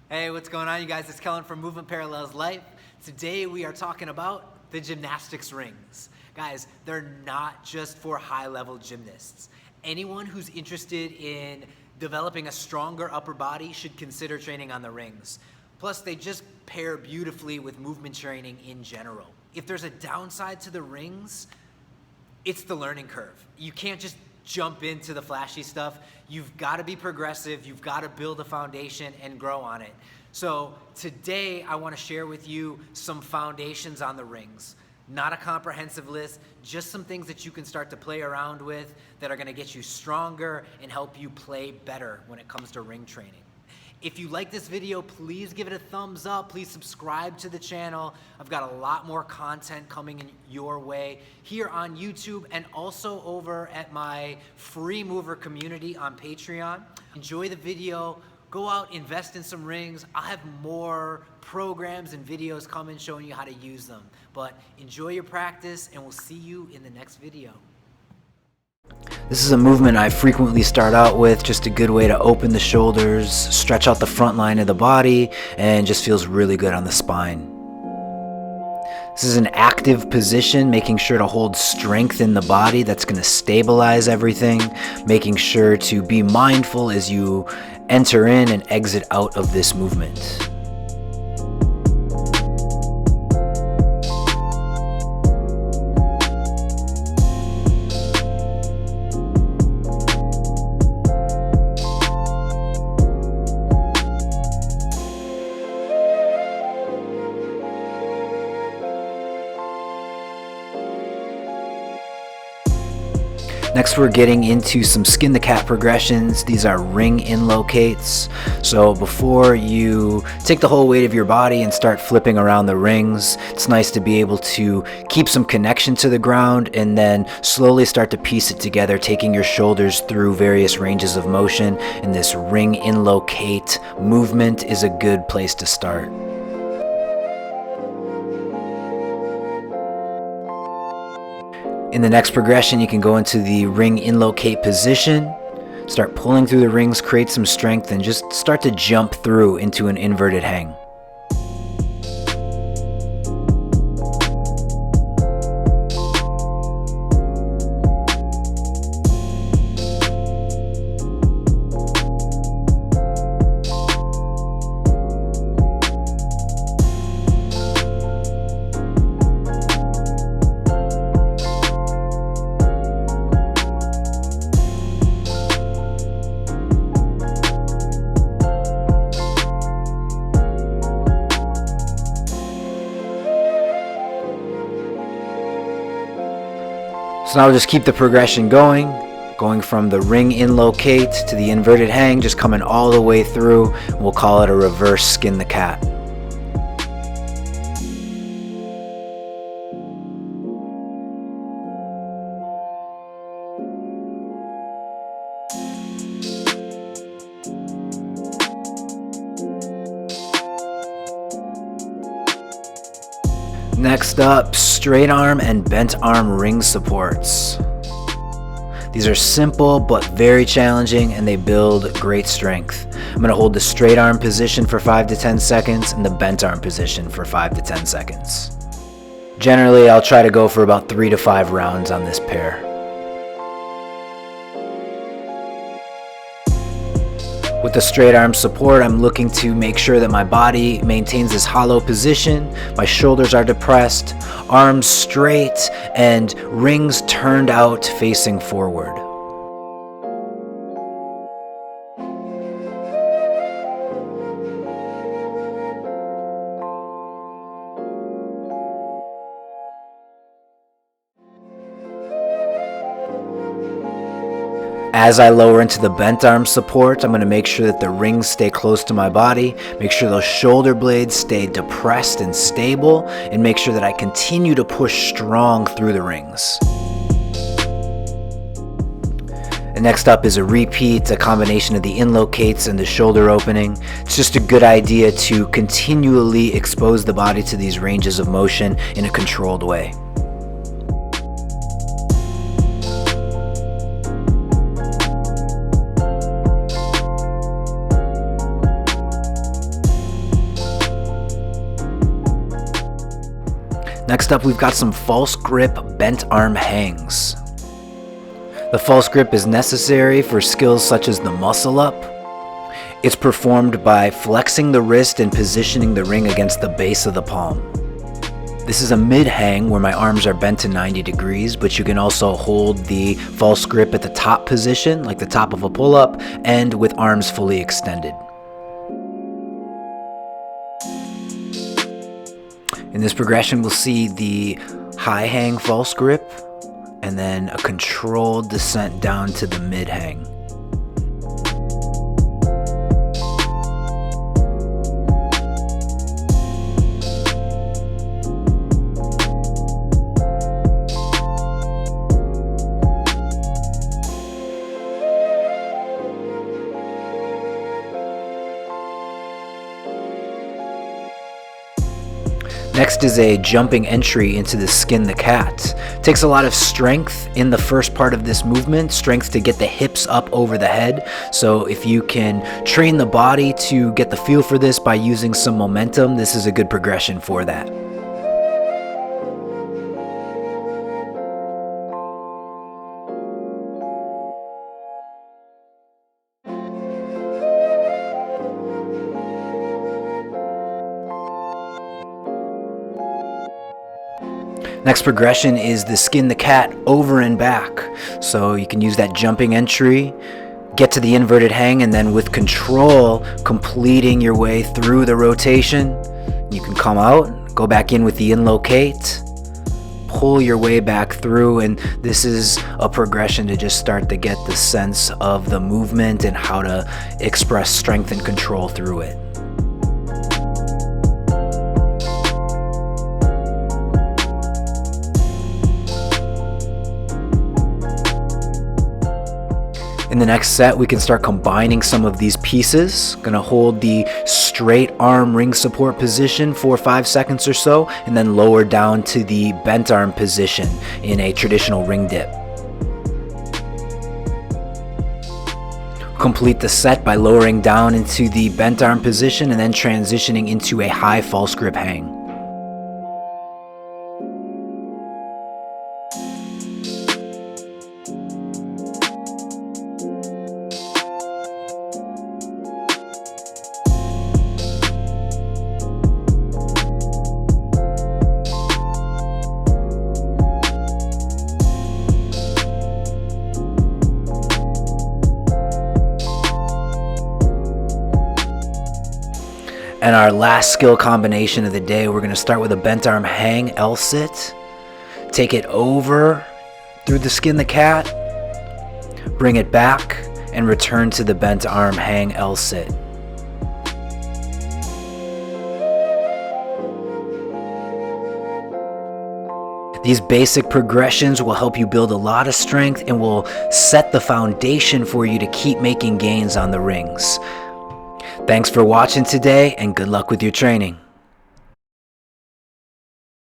Hey, what's going on, you guys? It's Kellen from Movement Parallels Life. Today we are talking about the gymnastics rings. Guys, they're not just for high-level gymnasts. Anyone who's interested in developing a stronger upper body should consider training on the rings. Plus, they just pair beautifully with movement training in general. If there's a downside to the rings, it's the learning curve. You can't just jump into the flashy stuff. You've got to be progressive. You've got to build a foundation and grow on it. So today I want to share with you some foundations on the rings. Not a comprehensive list, just some things that you can start to play around with that are going to get you stronger and help you play better when it comes to ring training. If you like this video, please give it a thumbs up. Please subscribe to the channel. I've got a lot more content coming in your way here on YouTube and also over at my free mover community on Patreon. Enjoy the video. Go out, invest in some rings. I'll have more programs and videos coming showing you how to use them. But enjoy your practice, and we'll see you in the next video. This is a movement I frequently start out with, just a good way to open the shoulders, stretch out the front line of the body, and just feels really good on the spine. This is an active position, making sure to hold strength in the body. That's going to stabilize everything, making sure to be mindful as you enter in and exit out of this movement. Next, we're getting into some skin the cat progressions. These are ring inlocates. So before you take the whole weight of your body and start flipping around the rings, it's nice to be able to keep some connection to the ground and then slowly start to piece it together, taking your shoulders through various ranges of motion. And this ring inlocate movement is a good place to start. In the next progression, you can go into the ring inlocate position, start pulling through the rings, create some strength, and just start to jump through into an inverted hang. So now we'll just keep the progression going from the ring inlocate to the inverted hang, just coming all the way through. We'll call it a reverse skin the cat. Next up, straight arm and bent arm ring supports. These are simple but very challenging, and they build great strength. I'm going to hold the straight arm position for 5 to 10 seconds and the bent arm position for 5 to 10 seconds. Generally, I'll try to go for about 3 to 5 rounds on this pair. With the straight arm support, I'm looking to make sure that my body maintains this hollow position, my shoulders are depressed, arms straight, and rings turned out facing forward. As I lower into the bent arm support, I'm going to make sure that the rings stay close to my body, make sure those shoulder blades stay depressed and stable, and make sure that I continue to push strong through the rings. And next up is a repeat, a combination of the inlocates and the shoulder opening. It's just a good idea to continually expose the body to these ranges of motion in a controlled way. Next up, we've got some false grip bent arm hangs. The false grip is necessary for skills such as the muscle up. It's performed by flexing the wrist and positioning the ring against the base of the palm. This is a mid-hang where my arms are bent to 90 degrees, but you can also hold the false grip at the top position, like the top of a pull-up, and with arms fully extended. In this progression, we'll see the high hang false grip, and then a controlled descent down to the mid-hang. Next is a jumping entry into the skin the cat. It takes a lot of strength in the first part of this movement, strength to get the hips up over the head. So if you can train the body to get the feel for this by using some momentum, this is a good progression for that. Next progression is the skin the cat over and back. So you can use that jumping entry, get to the inverted hang, and then with control, completing your way through the rotation. You can come out, go back in with the Inlocate, pull your way back through, and this is a progression to just start to get the sense of the movement and how to express strength and control through it. In the next set, we can start combining some of these pieces. Gonna hold the straight arm ring support position for 5 seconds or so, and then lower down to the bent arm position in a traditional ring dip. Complete the set by lowering down into the bent arm position and then transitioning into a high false grip hang. And our last skill combination of the day, we're going to start with a bent arm hang L-sit. Take it over through the skin the cat, bring it back, and return to the bent arm hang L-sit. These basic progressions will help you build a lot of strength and will set the foundation for you to keep making gains on the rings. Thanks for watching today, and good luck with your training.